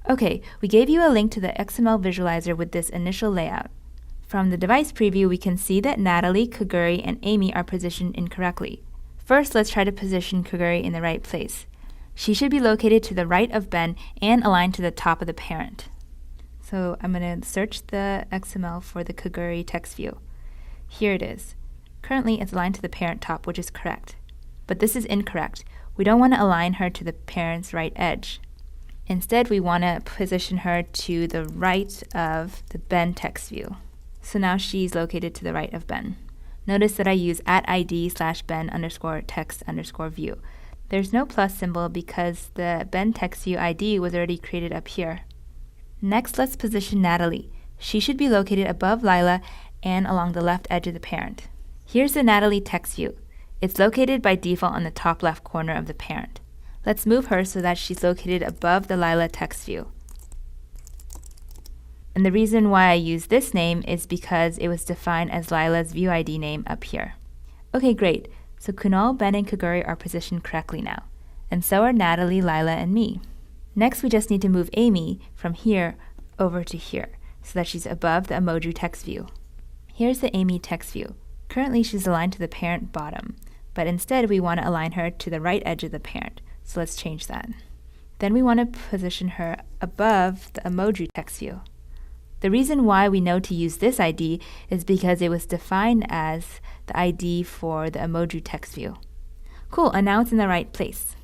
Okay, we gave you a link to the XML visualizer with this initial layout. From the device preview, we can see that Natalie, Kaguri, and Amy are positioned incorrectly. First, let's try to position Kaguri in the right place. She should be located to the right of Ben and aligned to the top of the parent. So I'm going to search the XML for the Kaguri text view. Here it is. Currently, it's aligned to the parent top, which is correct. But this is incorrect. We don't want to align her to the parent's right edge. Instead, we want to position her to the right of the Ben text view. So now she's located to the right of Ben. Notice that I use @id/Ben_text_view. There's no plus symbol because the Ben text view ID was already created up here. Next, let's position Natalie. She should be located above Lila and along the left edge of the parent. Here's the Natalie text view. It's located by default on the top left corner of the parent. Let's move her so that she's located above the Lila text view. And the reason why I use this name is because it was defined as Lila's view ID name up here. Okay, great. So Kunal, Ben, and Kaguri are positioned correctly now. And so are Natalie, Lila, and me. Next, we just need to move Amy from here over to here so that she's above the emoji text view. Here's the Amy text view. Currently, she's aligned to the parent bottom, but instead we want to align her to the right edge of the parent. So let's change that. Then we want to position her above the emoji text view. The reason why we know to use this ID is because it was defined as the ID for the emoji text view. Cool, and now it's in the right place.